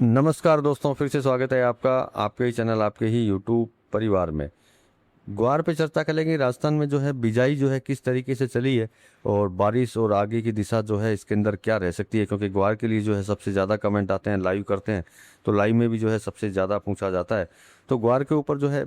नमस्कार दोस्तों, फिर से स्वागत है आपका आपके ही चैनल आपके ही यूट्यूब परिवार में। ग्वार पे चर्चा करेंगे। राजस्थान में जो है बिजाई जो है किस तरीके से चली है और बारिश और आगे की दिशा जो है इसके अंदर क्या रह सकती है, क्योंकि ग्वार के लिए जो है सबसे ज़्यादा कमेंट आते हैं, लाइव करते हैं तो लाइव में भी जो है सबसे ज़्यादा पूछा जाता है। तो ग्वार के ऊपर जो है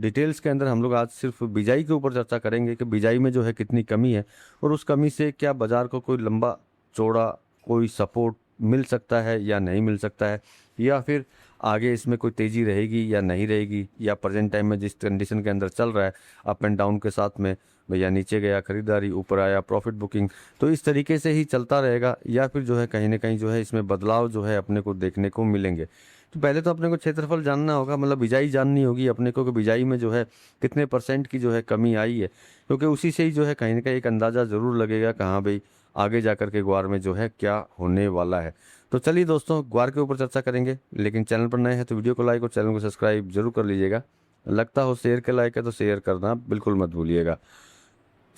डिटेल्स के अंदर हम लोग आज सिर्फ बिजाई के ऊपर चर्चा करेंगे कि बिजाई में जो है कितनी कमी है और उस कमी से क्या बाजार को कोई लंबा चौड़ा कोई सपोर्ट मिल सकता है या नहीं मिल सकता है, या फिर आगे इसमें कोई तेज़ी रहेगी या नहीं रहेगी, या प्रेजेंट टाइम में जिस कंडीशन के अंदर चल रहा है अप एंड डाउन के साथ में, भैया नीचे गया खरीदारी ऊपर आया प्रॉफिट बुकिंग, तो इस तरीके से ही चलता रहेगा या फिर जो है कहीं ना कहीं जो है इसमें बदलाव जो है अपने को देखने को मिलेंगे। तो पहले तो अपने को क्षेत्रफल जानना होगा, मतलब बिजाई जाननी होगी अपने को कि बिजाई में जो है कितने परसेंट की जो है कमी आई है, क्योंकि उसी से ही जो है कहीं ना कहीं एक अंदाज़ा ज़रूर लगेगा कि हाँ भाई आगे जाकर के ग्वार में जो है क्या होने वाला है। तो चलिए दोस्तों, ग्वार के ऊपर चर्चा करेंगे, लेकिन चैनल पर नए हैं तो वीडियो को लाइक और चैनल को सब्सक्राइब जरूर कर लीजिएगा। लगता हो शेयर के लायक है तो शेयर करना बिल्कुल मत भूलिएगा।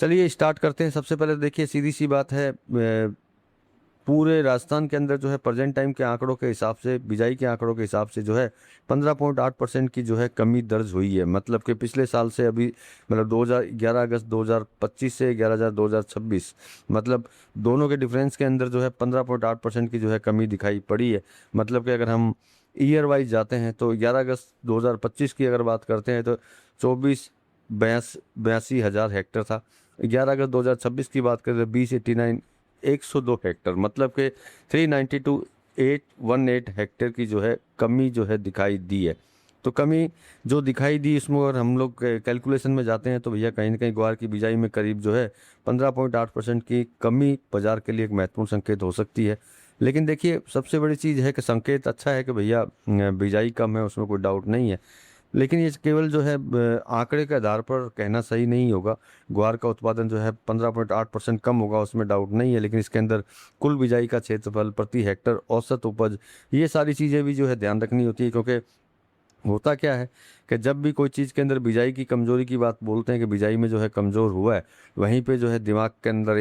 चलिए स्टार्ट करते हैं। सबसे पहले देखिए, सीधी सी बात है, पूरे राजस्थान के अंदर जो है प्रेजेंट टाइम के आंकड़ों के हिसाब से, बिजाई के आंकड़ों के हिसाब से जो है 15.8% की जो है कमी दर्ज हुई है। मतलब कि पिछले साल से अभी, मतलब 2011 अगस्त 2025 से 11 2026, मतलब दोनों के डिफरेंस के अंदर जो है 15.8% की जो है कमी दिखाई पड़ी है। मतलब कि अगर हम ईयर वाइज जाते हैं तो 11 अगस्त 2025 की अगर बात करते हैं तो 82 हेक्टर था। 11 अगस्त 2026 की बात करें तो 2089 102 हेक्टर, मतलब कि 392,818 हेक्टेयर की जो है कमी जो है दिखाई दी है। तो कमी जो दिखाई दी, इसमें अगर हम लोग कैलकुलेशन में जाते हैं तो भैया कहीं ना कहीं ग्वार की बिजाई में करीब जो है 15.8% की कमी बाजार के लिए एक महत्वपूर्ण संकेत हो सकती है। लेकिन देखिए, सबसे बड़ी चीज़ है कि संकेत अच्छा है कि भैया बिजाई कम है, उसमें कोई डाउट नहीं है। लेकिन ये केवल जो है आंकड़े के आधार पर कहना सही नहीं होगा। ग्वार का उत्पादन जो है 15.8% कम होगा, उसमें डाउट नहीं है, लेकिन इसके अंदर कुल बिजाई का क्षेत्रफल, प्रति हेक्टर औसत उपज, ये सारी चीज़ें भी जो है ध्यान रखनी होती है। क्योंकि होता क्या है कि जब भी कोई चीज़ के अंदर बिजाई की कमजोरी की बात बोलते हैं कि बिजाई में जो है कमज़ोर हुआ है, वहीं पे जो है दिमाग के अंदर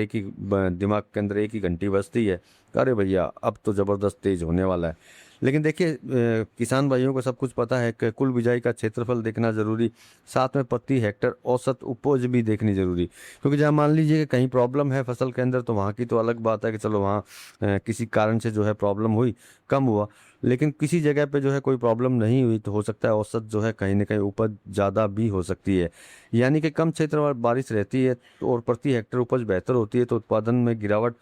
एक ही घंटी बजती है, अरे भैया अब तो ज़बरदस्त तेज होने वाला है। लेकिन देखिए, किसान भाइयों को सब कुछ पता है कि कुल बिजाई का क्षेत्रफल देखना ज़रूरी, साथ में प्रति हेक्टर औसत उपज भी देखनी ज़रूरी। क्योंकि जहाँ मान लीजिए कि कहीं प्रॉब्लम है फसल के अंदर, तो वहाँ की तो अलग बात है कि चलो वहाँ किसी कारण से जो है प्रॉब्लम हुई, कम हुआ। लेकिन किसी जगह पे जो है कोई प्रॉब्लम नहीं हुई तो हो सकता है औसत जो है कहीं ना कहीं उपज ज़्यादा भी हो सकती है। यानी कि कम क्षेत्र में बारिश रहती है तो और प्रति हेक्टर उपज बेहतर होती है तो उत्पादन में गिरावट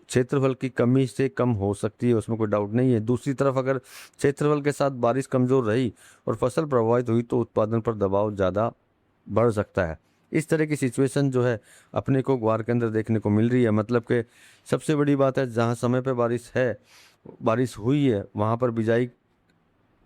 क्षेत्रफल की कमी से कम हो सकती है, उसमें कोई डाउट नहीं है। दूसरी तरफ अगर क्षेत्रफल के साथ बारिश कमज़ोर रही और फसल प्रभावित हुई तो उत्पादन पर दबाव ज़्यादा बढ़ सकता है। इस तरह की सिचुएशन जो है अपने को ग्वार के अंदर देखने को मिल रही है। मतलब कि सबसे बड़ी बात है, जहाँ समय पे बारिश है, बारिश हुई है, वहाँ पर बिजाई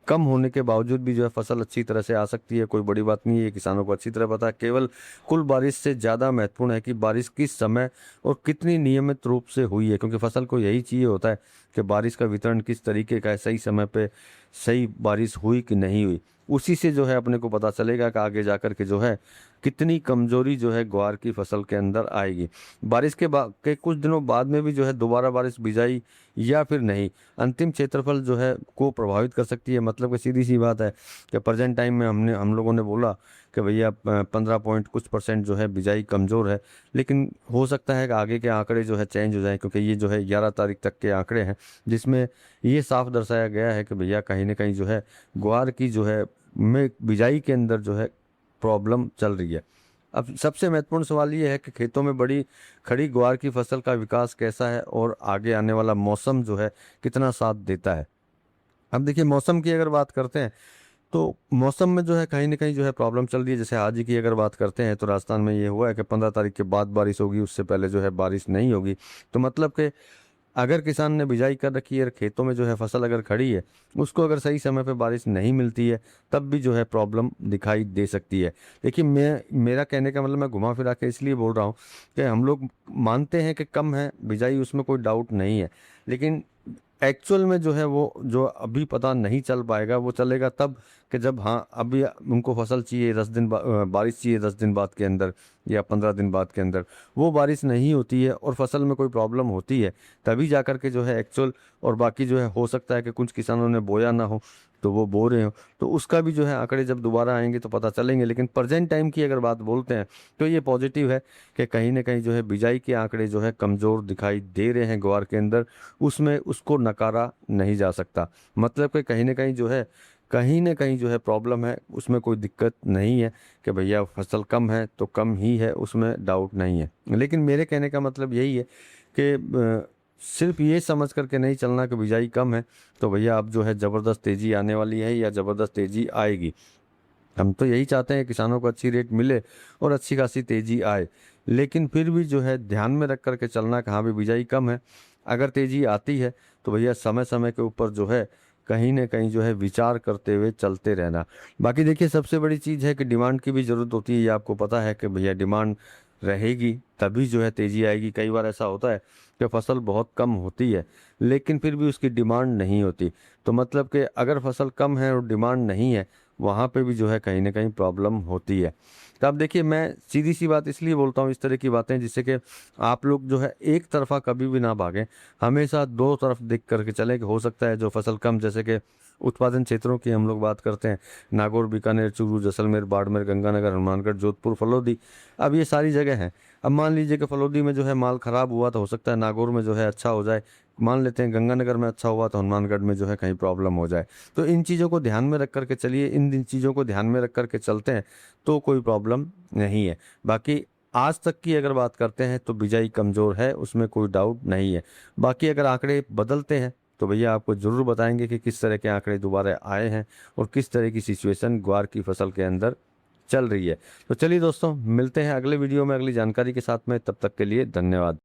कम होने के बावजूद भी जो है फसल अच्छी तरह से आ सकती है, कोई बड़ी बात नहीं है, ये किसानों को अच्छी तरह पता है। केवल कुल बारिश से ज़्यादा महत्वपूर्ण है कि बारिश किस समय और कितनी नियमित रूप से हुई है, क्योंकि फसल को यही चाहिए होता है कि बारिश का वितरण किस तरीके का है, सही समय पे सही बारिश हुई कि नहीं हुई। उसी से जो है अपने को पता चलेगा कि आगे जाकर के जो है कितनी कमजोरी जो है ग्वार की फसल के अंदर आएगी। बारिश के कुछ दिनों बाद में भी जो है दोबारा बारिश बिजाई या फिर नहीं, अंतिम क्षेत्रफल जो है को प्रभावित कर सकती है। मतलब कि सीधी सी बात है कि प्रेजेंट टाइम में हम लोगों ने बोला कि भैया 15 पॉइंट कुछ परसेंट जो है बिजाई कमज़ोर है, लेकिन हो सकता है कि आगे के आंकड़े जो है चेंज हो जाए, क्योंकि ये जो है 11 तारीख तक के आंकड़े हैं जिसमें ये साफ दर्शाया गया है कि भैया कहीं ना कहीं जो है ग्वार की जो है में बिजाई के अंदर जो है प्रॉब्लम चल रही है। अब सबसे महत्वपूर्ण सवाल ये है कि खेतों में बड़ी खड़ी ग्वार की फसल का विकास कैसा है और आगे आने वाला मौसम जो है कितना साथ देता है। अब देखिए, मौसम की अगर बात करते हैं तो मौसम में जो है कहीं ना कहीं जो है प्रॉब्लम चल रही है। जैसे आज ही की अगर बात करते हैं तो राजस्थान में ये हुआ है कि 15 तारीख के बाद बारिश होगी, उससे पहले जो है बारिश नहीं होगी। तो मतलब कि अगर किसान ने बिजाई कर रखी है और खेतों में जो है फसल अगर खड़ी है, उसको अगर सही समय पे बारिश नहीं मिलती है, तब भी जो है प्रॉब्लम दिखाई दे सकती है। देखिए, मेरा कहने का मतलब, मैं घुमा फिरा के इसलिए बोल रहा हूँ कि हम लोग मानते हैं कि कम है बिजाई, उसमें कोई डाउट नहीं है, लेकिन एक्चुअल में जो है वो जो अभी पता नहीं चल पाएगा, वो चलेगा तब कि जब हाँ अभी उनको फसल चाहिए 10 दिन बारिश चाहिए 10 दिन बाद के अंदर या 15 दिन बाद के अंदर, वो बारिश नहीं होती है और फसल में कोई प्रॉब्लम होती है, तभी जा कर के जो है एक्चुअल। और बाकी जो है हो सकता है कि कुछ किसानों ने बोया ना हो तो वो बो रहे हो, तो उसका भी जो है आंकड़े जब दोबारा आएंगे तो पता चलेंगे। लेकिन प्रेजेंट टाइम की अगर बात बोलते हैं तो ये पॉजिटिव है कि कहीं ना कहीं जो है बिजाई के आंकड़े जो है कमज़ोर दिखाई दे रहे हैं ग्वार के अंदर, उसमें उसको नकारा नहीं जा सकता। मतलब कि कहीं ना कहीं जो है कहीं ना कहीं जो है प्रॉब्लम है, उसमें कोई दिक्कत नहीं है कि भैया फसल कम है तो कम ही है, उसमें डाउट नहीं है। लेकिन मेरे कहने का मतलब यही है कि सिर्फ ये समझ करके नहीं चलना कि बिजाई कम है तो भैया अब जो है ज़बरदस्त तेज़ी आने वाली है या ज़बरदस्त तेज़ी आएगी। हम तो यही चाहते हैं किसानों को अच्छी रेट मिले और अच्छी खासी तेज़ी आए, लेकिन फिर भी जो है ध्यान में रख करके चलना कि हाँ भी बिजाई कम है। अगर तेज़ी आती है तो भैया समय समय के ऊपर जो है कहीं ना कहीं जो है विचार करते हुए चलते रहना। बाकी देखिए सबसे बड़ी चीज़ है कि डिमांड की भी ज़रूरत होती है, ये आपको पता है कि भैया डिमांड रहेगी तभी जो है तेज़ी आएगी। कई बार ऐसा होता है कि फसल बहुत कम होती है लेकिन फिर भी उसकी डिमांड नहीं होती, तो मतलब कि अगर फसल कम है और डिमांड नहीं है, वहाँ पे भी जो है कहीं ना कहीं प्रॉब्लम होती है। तो अब देखिए मैं सीधी सी बात इसलिए बोलता हूँ इस तरह की बातें जिससे कि आप लोग जो है एक तरफा कभी भी ना भागें, हमेशा दो तरफ देख करके चलें कि हो सकता है जो फसल कम, जैसे कि उत्पादन क्षेत्रों की हम लोग बात करते हैं, नागौर, बीकानेर, चूरू, जैसलमेर, बाड़मेर, गंगानगर, हनुमानगढ़, जोधपुर, फलोदी, अब ये सारी जगह हैं। अब मान लीजिए कि फलोदी में जो है माल खराब हुआ तो हो सकता है नागौर में जो है अच्छा हो जाए, मान लेते हैं गंगानगर में अच्छा हुआ तो हनुमानगढ़ में जो है कहीं प्रॉब्लम हो जाए। तो इन चीज़ों को ध्यान में रख करके चलिए, इन चीज़ों को ध्यान में रख करके चलते हैं तो कोई प्रॉब्लम नहीं है। बाकी आज तक की अगर बात करते हैं तो बिजाई कमज़ोर है, उसमें कोई डाउट नहीं है। बाकी अगर आंकड़े बदलते हैं तो भैया आपको ज़रूर बताएंगे कि किस तरह के आंकड़े दोबारा आए हैं और किस तरह की सिचुएशन ग्वार की फसल के अंदर चल रही है। तो चलिए दोस्तों, मिलते हैं अगले वीडियो में अगली जानकारी के साथ में, तब तक के लिए धन्यवाद।